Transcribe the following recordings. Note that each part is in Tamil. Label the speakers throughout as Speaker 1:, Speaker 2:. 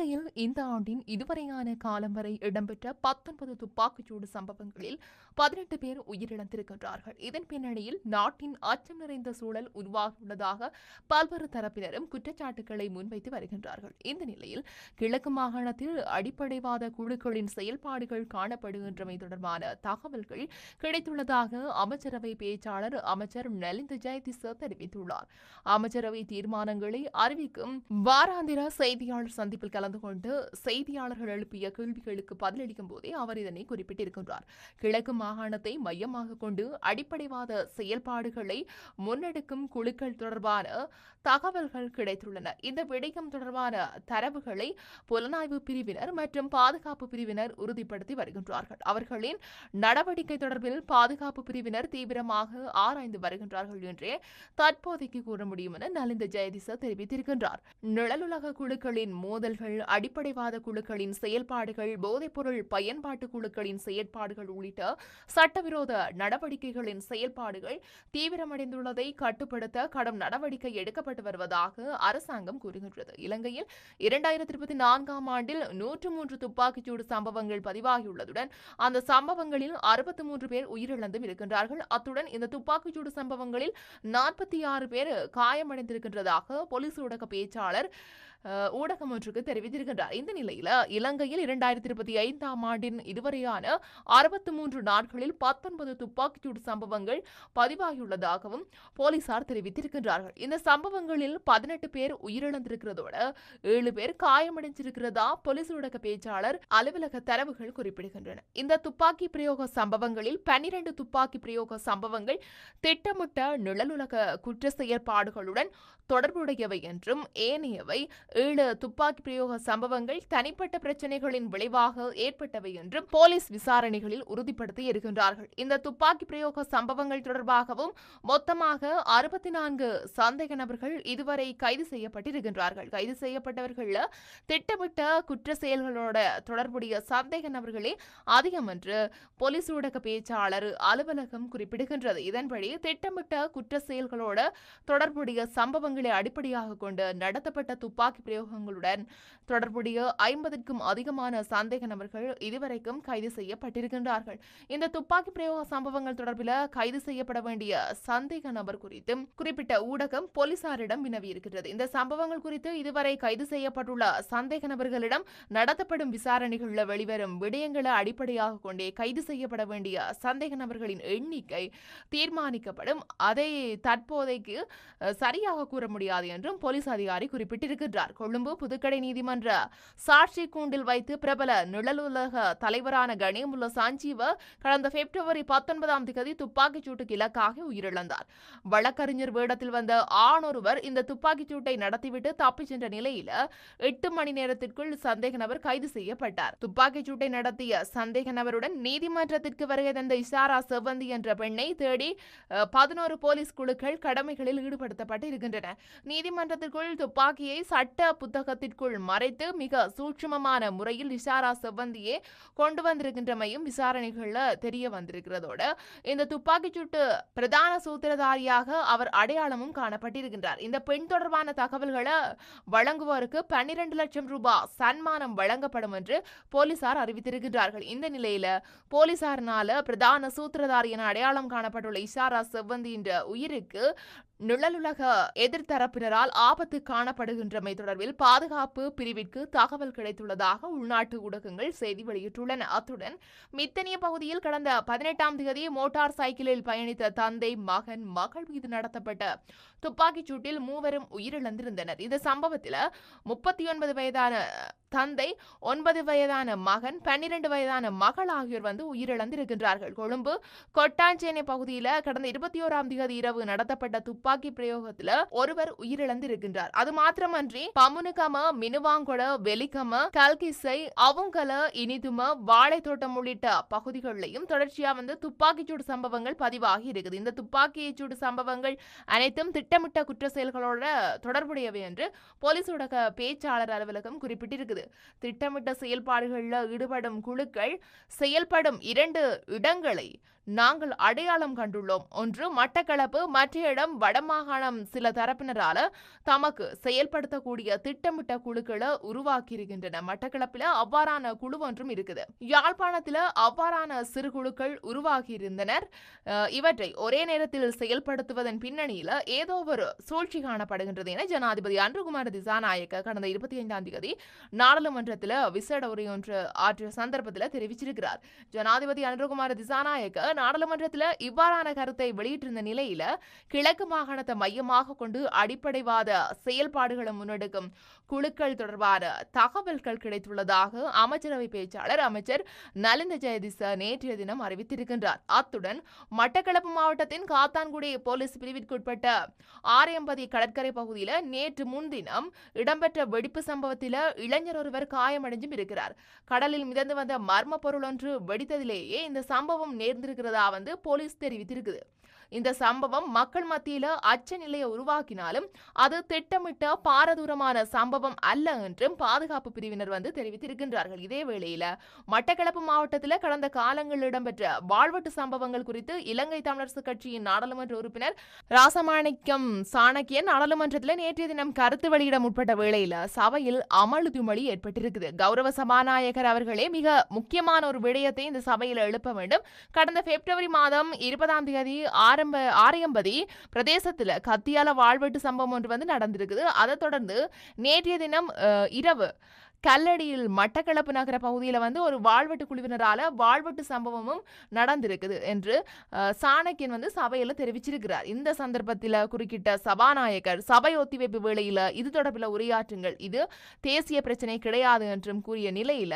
Speaker 1: இலங்கையில் இந்த ஆண்டின் இதுவரையான காலம் வரை இடம்பெற்ற 19 துப்பாக்கிச்சூடு சம்பவங்களில் 18 பேர் உயிரிழந்திருக்கின்றார்கள். இதன் பின்னணியில் நாட்டின் அச்சம் நிறைந்த சூழல் உருவாகியுள்ளதாக பல்வேறு தரப்பினரும் குற்றச்சாட்டுகளை முன்வைத்து வருகின்றார்கள். இந்த நிலையில் கிழக்கு மாகாணத்தில் அடிப்படைவாத குழுக்களின் செயல்பாடுகள் காணப்படுகின்றமை தொடர்பான தகவல்கள் கிடைத்துள்ளதாக அமைச்சரவை பேச்சாளர் அமைச்சர் நலிந்த ஜெயதிச தெரிவித்துள்ளார். அமைச்சரவை தீர்மானங்களை அறிவிக்கும் வாராந்திர செய்தியாளர் சந்திப்பில் கலந்து கொண்டு செய்தியாளர்கள் எழுப்பிய கேள்விகளுக்கு பதிலளிக்கும் போதே அவர் இதனை குறிப்பிட்டிருக்கின்றார். கிழக்கு மாகாணத்தை மையமாக கொண்டு அடிப்படைவாத செயல்பாடுகளை முன்னெடுக்கும் குழுக்கள் தொடர்பான தகவல்கள் கிடைத்துள்ளன. இந்த விடயம் தொடர்பான தரவுகளை புலனாய்வு பிரிவினர் மற்றும் பாதுகாப்பு பிரிவினர் உறுதிப்படுத்தி வருகின்றார்கள். அவர்களின் நடவடிக்கை தொடர்பில் பாதுகாப்பு பிரிவினர் தீவிரமாக ஆராய்ந்து வருகின்றார்கள் என்றே தற்போதைக்கு கூற முடியும் என நலிந்த ஜெயதிச தெரிவித்திருக்கின்றார். நிழலுலக குழுக்களின் மோதல்கள், அடிப்படைவாத குழுக்களின் செயல்பாடுகள், போதைப்பொருள் பயன்பாட்டு குழுக்களின் செயற்பாடுகள் உள்ளிட்ட சட்டவிரோத நடவடிக்கைகளின் செயல்பாடுகள் தீவிரமடைந்துள்ளதை கட்டுப்படுத்த கடும் நடவடிக்கை எடுக்கப்பட்டு வருவதாக அரசாங்கம் கூறுகின்றது. இலங்கையில் 2024ஆம் ஆண்டில் 103 துப்பாக்கிச்சூடு சம்பவங்கள் பதிவாகியுள்ளதுடன் அந்த சம்பவங்களில் 63 பேர் உயிரிழந்தும் இருக்கின்றார்கள். அத்துடன் இந்த துப்பாக்கிச்சூடு சம்பவங்களில் 46 பேர் காயமடைந்திருக்கின்றதாக போலீஸ் ஊடக பேச்சாளர் ஊடகம் ஒன்றுக்கு தெரிவித்திருக்கின்றார். இந்த நிலையில் இலங்கையில் 2025ஆம் ஆண்டின் இதுவரையான 63 நாட்களில் 19 துப்பாக்கிச்சூடு சம்பவங்கள் பதிவாகியுள்ளதாகவும் போலீசார் தெரிவித்திருக்கின்றார்கள். இந்த சம்பவங்களில் 18 பேர் உயிரிழந்திருக்கிறதோடு 7 பேர் காயமடைந்திருக்கிறதா போலீஸ் ஊடக பேச்சாளர் அலுவலக தரவுகள் குறிப்பிடுகின்றன. இந்த துப்பாக்கி பிரயோக சம்பவங்களில் 12 துப்பாக்கி பிரயோக சம்பவங்கள் திட்டமிட்ட நிழலுலக குற்ற செயற்பாடுகளுடன் தொடர்புடையவை என்றும் ஏனையவை 7 துப்பாக்கி பிரயோக சம்பவங்கள் தனிப்பட்ட பிரச்சினைகளின் விளைவாக ஏற்பட்டவை என்றும் போலீஸ் விசாரணைகளில் உறுதிப்படுத்தி இருக்கின்றார்கள். இந்த துப்பாக்கி பிரயோக சம்பவங்கள் தொடர்பாகவும் மொத்தமாக 64 சந்தேக நபர்கள் இதுவரை கைது செய்யப்பட்டிருக்கின்றார்கள். கைது செய்யப்பட்டவர்கள் திட்டமிட்ட குற்ற செயல்களோட தொடர்புடைய சந்தேக நபர்களே அதிகம் என்று போலீஸ் ஊடக பேச்சாளர் அலுவலகம் குறிப்பிடுகின்றது. இதன்படி திட்டமிட்ட குற்ற செயல்களோட தொடர்புடைய சம்பவங்களை அடிப்படையாக கொண்டு நடத்தப்பட்ட துப்பாக்கி பிரயோகங்களுடன் தொடர்புடைய 50க்கும் அதிகமான சந்தேக நபர்கள் இதுவரைக்கும் கைது செய்யப்பட்டிருக்கின்றார்கள். இந்த துப்பாக்கி பிரயோக சம்பவங்கள் தொடர்பில் கைது செய்யப்பட வேண்டிய சந்தேக நபர் குறித்தும் குறிப்பிட்ட ஊடகம் போலீசாரிடம் வினவியிருக்கிறது. இந்த சம்பவங்கள் குறித்து இதுவரை கைது செய்யப்பட்டுள்ள சந்தேக நபர்களிடம் நடத்தப்படும் விசாரணைகளில் வெளிவரும் விடயங்களை அடிப்படையாக கொண்டே கைது செய்யப்பட வேண்டிய சந்தேக நபர்களின் எண்ணிக்கை தீர்மானிக்கப்படும். அதை தற்போதைக்கு சரியாக கூற முடியாது என்றும் போலீஸ் அதிகாரி குறிப்பிட்டிருக்கிறார். கொழும்பு புதுக்கடை நீதிமன்ற சாட்சி கூண்டில் வைத்து பிரபல நிழலுலக தலைவரான கணேமுல்ல சஞ்சீவ கடந்த பிப்ரவரி 19ஆம் தேதி துப்பாக்கிச் சூட்டுக்கு இலக்காக உயிரிழந்தார். வழக்கறிஞர் வேடத்தில் வந்த ஆணொருவர் இந்த துப்பாக்கிச் சூட்டை நடத்திவிட்டு தப்பிச் சென்ற நிலையில் 8 மணி நேரத்திற்குள் சந்தேக நபர் கைது செய்யப்பட்டார். துப்பாக்கிச் சூட்டை நடத்திய சந்தேக நபருடன் நீதிமன்றத்திற்கு வருகை தந்த இஷாரா செவ்வந்தி என்ற பெண்ணை தேடி 11 போலீஸ் குழுக்கள் கடமைகளில் ஈடுபடுத்தப்பட்டு இருக்கின்றன. நீதிமன்றத்திற்குள் துப்பாக்கியை சட்ட புத்தகத்திற்குள் மறைத்து மிக சூட்சுமமான முறையில் இஷாரா செவ்வந்தியே கொண்டு வந்திருக்கின்றமையும் விசாரணைகள்ல தெரிய வந்திருக்கிறதோடு இந்த துப்பாக்கிச்சூட்டு பிரதான சூத்திரதாரியாக அவர் அடையாளமும் காணப்பட்டிருக்கின்றார். இந்த பெண் தொடர்பான தகவல்களை வழங்குவோருக்கு 12 லட்சம் ரூபாய் சன்மானம் வழங்கப்படும் என்று போலீசார் அறிவித்திருக்கின்றார்கள். இந்த நிலையில போலீசாரினால பிரதான சூத்திரதாரி என அடையாளம் காணப்பட்டுள்ள இஷாரா செவ்வந்தி என்ற உயிருக்கு நிழலுலக எதிர்த்தரப்பினரால் ஆபத்து காணப்படுகின்றமை தொடர்பில் பாதுகாப்பு பிரிவிற்கு தகவல் கிடைத்துள்ளதாக உள்நாட்டு ஊடகங்கள் செய்தி வெளியிட்டுள்ளன. அத்துடன் மித்தனிய பகுதியில் கடந்த 18ஆம் தேதி மோட்டார் சைக்கிளில் பயணித்த தந்தை, மகன், மகள் மீது நடத்தப்பட்ட துப்பாக்கிச் சூட்டில் 3 உயிரிழந்திருந்தனர். இந்த சம்பவத்தில் 39 வயதான தந்தை, 9 வயதான மகன், 12 வயதான மகள் ஆகியோர் உயிரிழந்திருக்கின்றார்கள். கொழும்பு கொட்டாஞ்சேனை பகுதியில் கடந்த 21ஆம் தேதி இரவு நடத்தப்பட்ட துப்பாக்கி பிரயோகத்தில் ஒருவர் உயிரிழந்திருக்கின்றார். அது மாத்திரமன்றி பமுனுகம, மினுவாங்கொட, வெலிகம, கல்கிசை, அவுங்கல, இனிதும, வாழைத்தோட்டம் உள்ளிட்ட பகுதிகளிலையும் தொடர்ச்சியா துப்பாக்கிச்சூடு சம்பவங்கள் பதிவாகி இருக்குது. இந்த துப்பாக்கிச்சூடு சம்பவங்கள் அனைத்தும் திட்டமிட்ட குற்ற செயல்களோட தொடர்புடையவை என்று போலீஸ் ஊடக பேச்சாளர் அலுவலகம் குறிப்பிட்டிருக்குது. திட்டமிட்ட செயல்பாடுகளில் ஈடுபடும் குழுக்கள் செயல்படும் 2 இடங்களை நாங்கள் அடையாளம் கண்டுள்ளோம். ஒன்று மட்டக்களப்பு, மற்ற இடம் வடமாகாணம். சில தரப்பினரால தமக்கு செயல்படுத்தக்கூடிய திட்டமிட்ட குழுக்களை உருவாக்கியிருக்கின்றன. மட்டக்களப்பில் அவ்வாறான குழு ஒன்றும் இருக்குது. யாழ்ப்பாணத்தில் அவ்வாறான சிறு குழுக்கள் உருவாகியிருந்தனர். இவற்றை ஒரே நேரத்தில் செயல்படுத்துவதன் பின்னணியில் ஏதோ ஒரு சூழ்ச்சி காணப்படுகின்றது என ஜனாதிபதி அன்ருகுமார திசாநாயக்க கடந்த 25ஆம் தேதி நாடாளுமன்றத்தில் விசேட உரை ஒன்று ஆற்றிய சந்தர்ப்பத்தில் தெரிவிச்சிருக்கிறார். ஜனாதிபதி அன்ருகுமார திசாநாயக்க நாடாளுமன்றத்தில் இவ்வாறான கருத்தை வெளியிட்டிருந்த நிலையில கிழக்கு மாகாணத்தை மையமாக கொண்டு அடிப்படைவாத செயல்பாடுகளை முன்னெடுக்கும் குழுக்கள் தொடர்பான தகவல்கள் கிடைத்துள்ளதாக அமைச்சரவை பேச்சாளர் அமைச்சர் நலிந்த ஜெயதிச நேற்றைய தினம் அறிவித்திருக்கின்றார். அத்துடன் மட்டக்களப்பு மாவட்டத்தின் காத்தான்குடி போலீஸ் பிரிவிற்குட்பட்ட ஆரையம்பதி கடற்கரை பகுதியில் நேற்று முன்தினம் இடம்பெற்ற வெடிப்பு சம்பவத்தில் இளைஞர் ஒருவர் காயமடைஞ்சும் இருக்கிறார். கடலில் மிதந்து வந்த மர்ம பொருள் ஒன்று வெடித்ததிலேயே இந்த சம்பவம் நேர்ந்திருக்கிறதா போலீஸ் தெரிவித்திருக்குது. இந்த சம்பவம் மக்கள் மத்தியில அச்ச நிலையை உருவாக்கினாலும் அது திட்டமிட்ட பாரதூரமான சம்பவம் அல்ல என்றும் பாதுகாப்பு பிரிவினர் தெரிவித்திருக்கின்றார்கள். இதே வேளையில மட்டக்களப்பு மாவட்டத்தில் கடந்த காலங்களில் இடம்பெற்ற வாழ்வெட்டு சம்பவங்கள் குறித்து இலங்கை தமிழரசு கட்சியின் நாடாளுமன்ற உறுப்பினர் ராசமாணிக்கம் சாணக்கியன் நாடாளுமன்றத்தில் நேற்றைய தினம் கருத்து வெளியிட முற்பட்ட வேளையில சபையில் அமளி ஏற்பட்டிருக்குது. கௌரவ சபாநாயகர் அவர்களே மிக முக்கியமான ஒரு விடயத்தை இந்த சபையில் எழுப்ப வேண்டும். கடந்த பிப்ரவரி மாதம் 20ஆம் தேதி ஆரையம்பதி பிரதேசத்தில் கத்தியால வாழ்வெட்டு சம்பவம் ஒன்று நடந்திருக்குது. அதை தொடர்ந்து நேற்றைய தினம் இரவு கல்லடியில் மட்டக்களப்பு நகர பகுதியில் ஒரு வாழ்வெட்டு குழுவினரால வாழ்வெட்டு சம்பவமும் நடந்திருக்குது என்று சாணக்கியன் சபையில் தெரிவிச்சிருக்கிறார். இந்த சந்தர்ப்பத்தில் குறுக்கிட்ட சபாநாயகர் சபை ஒத்திவைப்பு வேளையில் இது தொடர்பில் உரையாற்றுங்கள், இது தேசிய பிரச்சனை கிடையாது என்றும் கூறிய நிலையில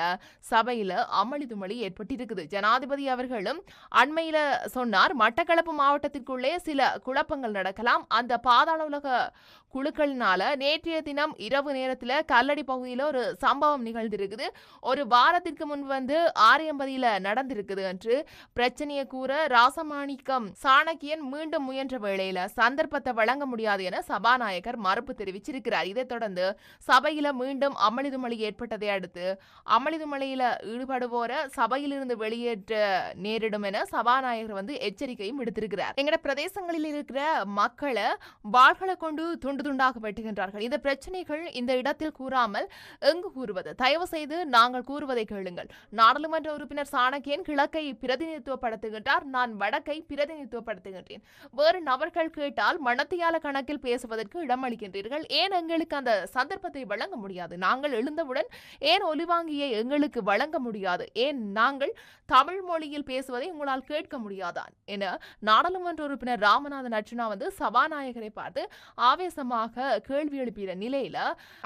Speaker 1: சபையில அமளி ஏற்பட்டிருக்குது. ஜனாதிபதி அவர்களும் அண்மையில சொன்னார், மட்டக்களப்பு மாவட்டத்திற்குள்ளே சில குழப்பங்கள் நடக்கலாம். அந்த பாதாள உலக குழுக்களினால நேற்றைய தினம் இரவு நேரத்தில் கல்லடி பகுதியில் ஒரு சம்பவம் நிகழ்ந்திருக்குது. ஒரு வாரத்திற்கு முன் ஆரையம்பதியில நடந்திருக்குது என்று பிரச்சனையை கூற ராசமாணிக்கம் சாணக்கியன் மீண்டும் முயன்ற வேளையில சந்தர்ப்பத்தை வழங்க முடியாது என சபாநாயகர் மறுப்பு தெரிவிச்சிருக்கிறார். இதைத் தொடர்ந்து சபையில மீண்டும் அமளிதுமளி ஏற்பட்டதை அடுத்து அமளிதுமளியில ஈடுபடுவோர சபையிலிருந்து வெளியேற்ற நேரிடும் என சபாநாயகர் எச்சரிக்கையும் விடுத்திருக்கிறார். எங்கட பிரதேசங்களில் இருக்கிற மக்களை வாள்களை கொண்டு துண்டு துண்டாக வெட்டுகின்றார்கள். இந்த பிரச்சனைகள் இந்த இடத்தில் கூறாமல் எங்கு கூறுவது? தயவு செய்து நாங்கள் கூறுவதை கேளுங்கள். நாடாளுமன்ற உறுப்பினர் சாணக்கியன் கிழக்கை பிரதிநிதித்துவப்படுத்துகின்றார், நான் வடக்கை பிரதிநிதித்துவப்படுத்துகின்றேன். வேறு நபர்கள் கேட்டால் மனத்தியால கணக்கில் பேசுவதற்கு இடமளிக்கின்றீர்கள். ஏன் எங்களுக்கு அந்த சந்தர்ப்பத்தை வழங்க முடியாது? நாங்கள் எழுந்தவுடன் ஏன் ஒலிவாங்கியை எங்களுக்கு வழங்க முடியாது? ஏன் நாங்கள் தமிழ் மொழியில் பேசுவதை உங்களால் கேட்க முடியாதான் என நாடாளுமன்ற உறுப்பினர் ராமநாதன் அர்ச்சுனா சபாநாயகரை பார்த்து ஆவேசமாக கேள்வி எழுப்பிய நிலையில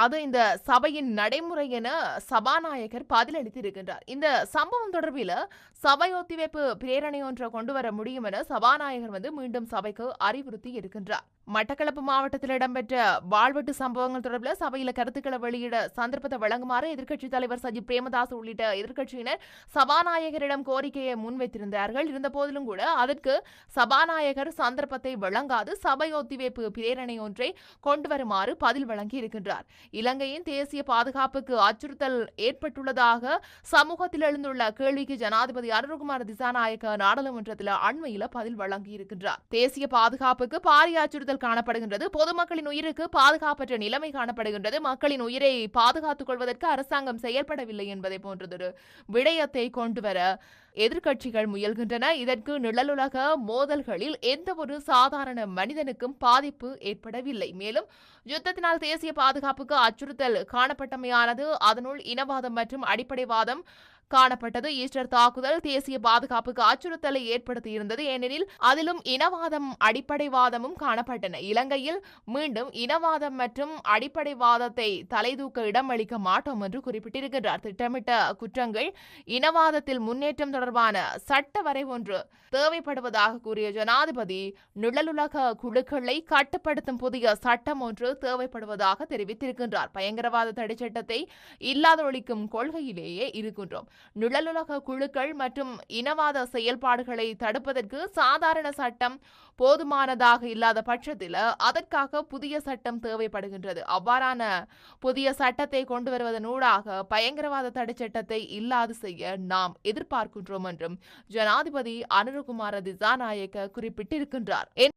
Speaker 1: அது இந்த சபையின் நடைமுறை என சபாநாயகர் பதிலளித்திருக்கின்றார். இந்த சம்பவம் தொடர்பில் சபை ஒத்திவைப்பு பிரேரணை ஒன்றை கொண்டு வர முடியும் என சபாநாயகர் மீண்டும் சபைக்கு அறிவுறுத்தி இருக்கின்றார். மட்டக்களப்பு மாவட்டத்தில் இடம்பெற்ற வாழ்வெட்டு சம்பவங்கள் தொடர்பில் சபையில் கருத்துக்களை வெளியிட சந்தர்ப்பத்தை வழங்குமாறு எதிர்க்கட்சித் தலைவர் சஜித் பிரேமதாஸ் உள்ளிட்ட எதிர்க்கட்சியினர் சபாநாயகரிடம் கோரிக்கையை முன்வைத்திருந்தார்கள். இருந்த போதிலும் கூட அதற்கு சபாநாயகர் சந்தர்ப்பத்தை வழங்காது சபை ஒத்திவைப்பு பிரேரணை ஒன்றை கொண்டு வருமாறு பதில் வழங்கி இருக்கின்றார். இலங்கையின் தேசிய பாதுகாப்புக்கு அச்சுறுத்தல் ஏற்பட்டுள்ளதாக சமூகத்தில் எழுந்துள்ள கேள்விக்கு ஜனாதிபதி அனுரகுமார திசாநாயக்க நாடாளுமன்றத்தில் அண்மையில் பதில் வழங்கி இருக்கின்றார். தேசிய பாதுகாப்புக்கு பாரிய அச்சுறுத்தல் காணப்படுகின்றது. பொதுமக்களின் உயிருக்கு பாதுகாப்பற்ற நிலைமை காணப்படுகின்றது. மக்களின் உயிரை பாதுகாத்துக் கொள்வதற்கு அரசாங்கம் செயல்படவில்லை என்பதை போன்றதொரு விடயத்தை கொண்டுவர எதிர்க்கட்சிகள் முயல்கின்றன. இதற்கு நிழலுலக மோதல்களில் எந்த ஒரு சாதாரண மனிதனுக்கும் பாதிப்பு ஏற்படவில்லை. மேலும் யுத்தத்தினால் தேசிய பாதுகாப்புக்கு அச்சுறுத்தல் காணப்பட்டமையானது அதனுள் இனவாதம் மற்றும் அடிப்படைவாதம் காணப்பட்டது. ஈஸ்டர் தாக்குதல் தேசிய பாதுகாப்புக்கு அச்சுறுத்தலை ஏற்படுத்தியிருந்தது. ஏனெனில் அதிலும் இனவாதம் அடிப்படைவாதமும் காணப்பட்டன. இலங்கையில் மீண்டும் இனவாதம் மற்றும் அடிப்படைவாதத்தை தலைதூக்க இடமளிக்க மாட்டோம் என்று குறிப்பிட்டிருக்கிறார். திட்டமிட்ட குற்றங்கள் இனவாதத்தில் முன்னேற்றம் தொடர்பான சட்ட வரைவு ஒன்று தேவைப்படுவதாக கூறிய ஜனாதிபதி நிழலுலக குழுக்களை கட்டுப்படுத்தும் புதிய சட்டம் ஒன்று தேவைப்படுவதாக தெரிவித்திருக்கின்றார். பயங்கரவாத தடை சட்டத்தை இல்லாத ஒழிக்கும் கொள்கையிலேயே இருக்கின்றோம். நிழலுலக குழுக்கள் மற்றும் இனவாத செயல்பாடுகளை தடுப்பதற்கு சாதாரண சட்டம் போதுமானதாக இல்லாத பட்சத்தில் அதற்காக புதிய சட்டம் தேவைப்படுகின்றது. அவ்வாறான புதிய சட்டத்தை கொண்டு வருவதனூடாக பயங்கரவாத தடை சட்டத்தை இல்லாது செய்ய நாம் எதிர்பார்க்கின்றோம் என்றும் ஜனாதிபதி அனுரகுமார திசாநாயக்க குறிப்பிட்டிருக்கின்றார்.